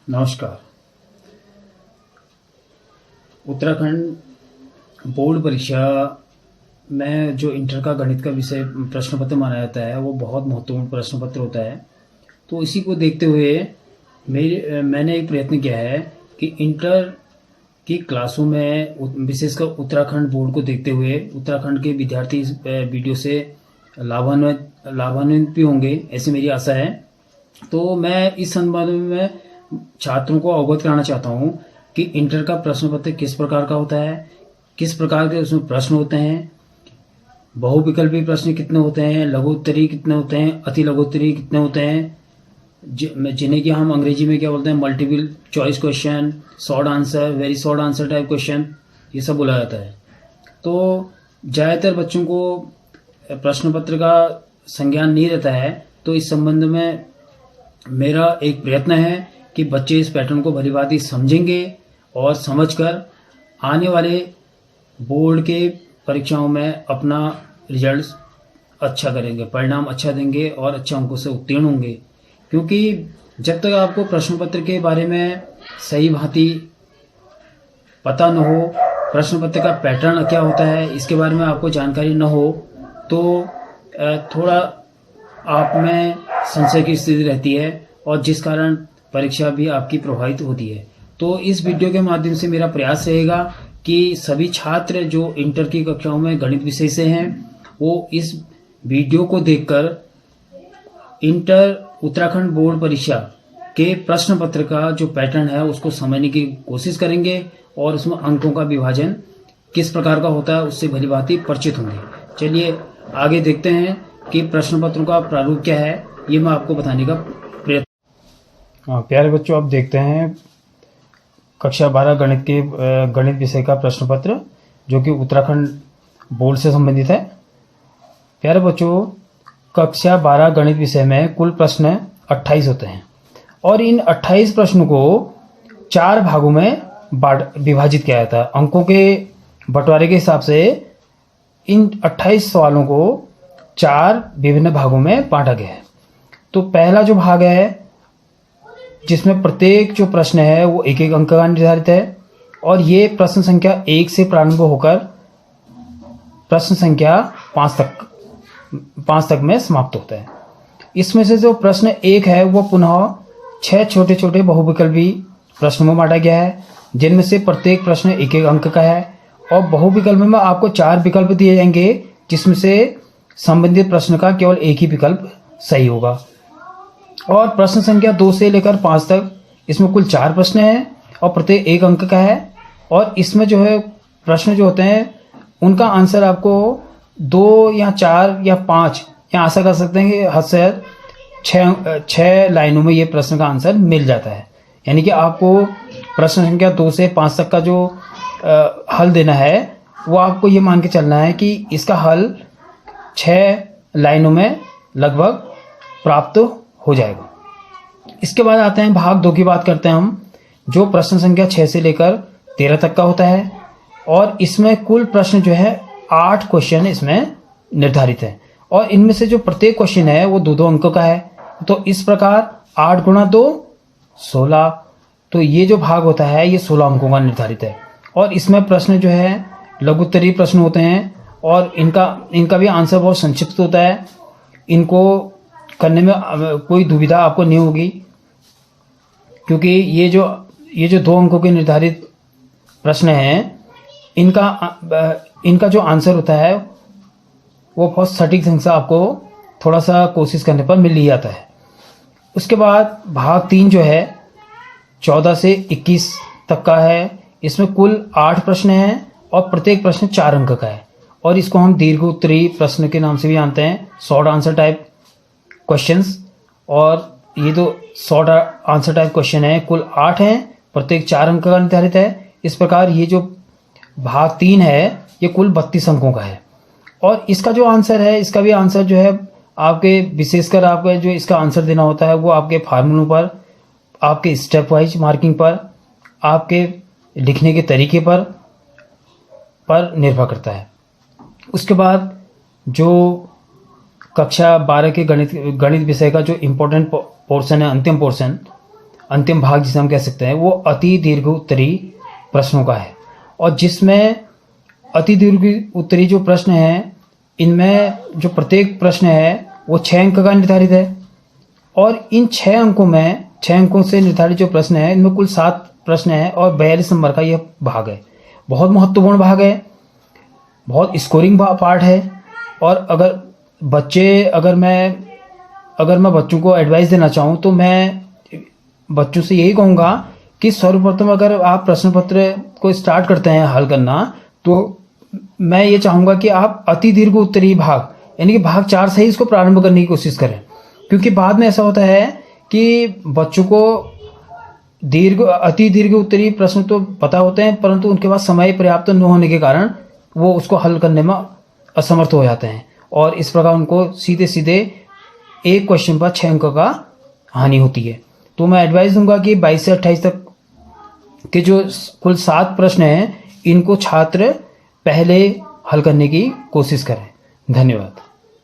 नमस्कार। उत्तराखंड बोर्ड परीक्षा में जो इंटर का गणित का विषय प्रश्न पत्र माना जाता है वो बहुत महत्वपूर्ण प्रश्न पत्र होता है। तो इसी को देखते हुए मैंने एक प्रयत्न किया है कि इंटर की क्लासों में विशेषकर उत्तराखंड बोर्ड को देखते हुए उत्तराखंड के विद्यार्थी इस वीडियो से लाभान्वित भी होंगे, ऐसी मेरी आशा है। तो मैं इस संबंध में छात्रों को अवगत कराना चाहता हूं कि इंटर का प्रश्न पत्र किस प्रकार का होता है, किस प्रकार के उसमें प्रश्न होते हैं, बहुविकल्पी प्रश्न कितने होते हैं, लघु उत्तरीय कितने होते हैं, अति लघु उत्तरीय कितने होते हैं, जिन्हें कि हम अंग्रेजी में क्या बोलते हैं, multiple choice question, short answer, very short answer type question, ये सब बोला जाता है। तो ज़्यादातर बच्चों को प्रश्न पत्र का संज्ञान नहीं रहता है। तो इस संबंध में मेरा एक प्रयत्न है कि बच्चे इस पैटर्न को भलीभांति समझेंगे और समझकर आने वाले बोर्ड के परीक्षाओं में अपना रिजल्ट अच्छा करेंगे, परिणाम अच्छा देंगे और अच्छे अंकों से उत्तीर्ण होंगे। क्योंकि जब तक आपको प्रश्न पत्र के बारे में सही भांति पता न हो, प्रश्न पत्र का पैटर्न क्या होता है इसके बारे में आपको जानकारी न हो, तो थोड़ा आप में संशय की स्थिति रहती है और जिस कारण परीक्षा भी आपकी प्रभावित होती है। तो इस वीडियो के माध्यम से मेरा प्रयास रहेगा कि सभी छात्र जो इंटर की कक्षाओं में गणित विषय से हैं वो इस वीडियो को देखकर इंटर उत्तराखंड बोर्ड परीक्षा के प्रश्न पत्र का जो पैटर्न है उसको समझने की कोशिश करेंगे और उसमें अंकों का विभाजन किस प्रकार का होता है उससे भलीभांति परिचित होंगे। चलिए आगे देखते हैं कि प्रश्न पत्रों का प्रारूप क्या है, ये मैं आपको बताने का प्रयत्न। प्यारे बच्चों, आप देखते हैं कक्षा 12 गणित विषय का प्रश्न पत्र जो कि उत्तराखंड बोर्ड से संबंधित है। प्यारे बच्चों, कक्षा 12 गणित विषय में कुल प्रश्न 28 होते हैं और इन 28 प्रश्नों को 4 भागों में विभाजित किया जाता है। अंकों के बंटवारे के हिसाब से इन 28 सवालों को 4 विभिन्न भागों में बांटा गया है। तो पहला जो भाग है जिसमें प्रत्येक जो प्रश्न है वो एक एक अंक का निर्धारित है और ये प्रश्न संख्या 1 से प्रारंभ होकर प्रश्न संख्या 5 तक में समाप्त होता है। इसमें से जो प्रश्न 1 है वो पुनः 6 छोटे छोटे बहुविकल्पी प्रश्नों में बांटा गया है, जिनमें से प्रत्येक प्रश्न एक एक अंक का है और बहुविकल्प में आपको 4 विकल्प दिए जाएंगे जिसमें से संबंधित प्रश्न का केवल एक ही विकल्प सही होगा। और प्रश्न संख्या 2 से लेकर 5 तक इसमें कुल 4 प्रश्न हैं और प्रत्येक एक अंक का है और इसमें जो है प्रश्न जो होते हैं उनका आंसर आपको 2 या 4 या 5 या आशा कर सकते हैं कि हद से हद 6 लाइनों में ये प्रश्न का आंसर मिल जाता है। यानी कि आपको प्रश्न संख्या 2 से 5 तक का जो हल देना है वो आपको ये मान के चलना है कि इसका हल 6 लाइनों में लगभग प्राप्त हो जाएगा। इसके बाद आते हैं भाग 2 की बात करते हैं हम, जो प्रश्न संख्या 6 से लेकर 13 तक का होता है और इसमें कुल प्रश्न जो है 8 क्वेश्चन इसमें निर्धारित है और इनमें से जो प्रत्येक क्वेश्चन है वो 2-2 अंकों का है। तो इस प्रकार 8 गुणा 2 16, तो ये जो भाग होता है ये 16 अंकों का निर्धारित है और इसमें प्रश्न जो है लघु उत्तरीय प्रश्न होते हैं और इनका भी आंसर बहुत संक्षिप्त होता है। इनको करने में कोई दुविधा आपको नहीं होगी क्योंकि ये जो 2 अंकों के निर्धारित प्रश्न हैं इनका जो आंसर होता है वो बहुत सटीक ढंग से आपको थोड़ा सा कोशिश करने पर मिल ही जाता है। उसके बाद भाग 3 जो है 14 से 21 तक का है। इसमें कुल 8 प्रश्न हैं और प्रत्येक प्रश्न 4 अंक का है और इसको हम दीर्घ उत्तरीय प्रश्न के नाम से भी जानते हैं, शॉर्ट आंसर टाइप क्वेश्चंस। और ये जो शॉर्ट आंसर टाइप क्वेश्चन है कुल 8 हैं, प्रत्येक 4 अंक का निर्धारित है। इस प्रकार ये जो भाग 3 है ये कुल 32 अंकों का है और इसका जो आंसर है इसका भी आंसर जो है आपके विशेषकर आपका जो इसका आंसर देना होता है वो आपके फार्मूलों पर, आपके स्टेप वाइज मार्किंग पर, आपके लिखने के तरीके पर निर्भर करता है। उसके बाद जो कक्षा 12 के गणित विषय का जो इम्पोर्टेंट पोर्शन है, अंतिम पोर्शन, अंतिम भाग जिसे हम कह सकते हैं वो अति दीर्घ उत्तरी प्रश्नों का है। और जिसमें अति दीर्घ उत्तरी जो प्रश्न हैं, इनमें जो प्रत्येक प्रश्न है वो 6 अंक का निर्धारित है। और इन 6 अंकों से निर्धारित जो प्रश्न है, इनमें कुल 7 प्रश्न है और 42 नंबर का यह भाग है। बहुत महत्वपूर्ण भाग है, बहुत स्कोरिंग पार्ट है। और अगर मैं बच्चों को एडवाइस देना चाहूँ तो मैं बच्चों से यही कहूँगा कि सर्वप्रथम अगर आप प्रश्न पत्र को स्टार्ट करते हैं हल करना, तो मैं ये चाहूँगा कि आप अति दीर्घ उत्तरी भाग यानी कि भाग 4 से ही इसको प्रारंभ करने की कोशिश करें। क्योंकि बाद में ऐसा होता है कि बच्चों को अति दीर्घ उत्तरी प्रश्न तो पता होते हैं, परंतु उनके पास समय पर्याप्त न होने के कारण वो उसको हल करने में असमर्थ हो जाते हैं और इस प्रकार उनको सीधे सीधे एक क्वेश्चन पर 6 अंक का हानि होती है। तो मैं एडवाइस दूंगा कि 22 से 28 तक के जो कुल 7 प्रश्न हैं, इनको छात्र पहले हल करने की कोशिश करें। धन्यवाद।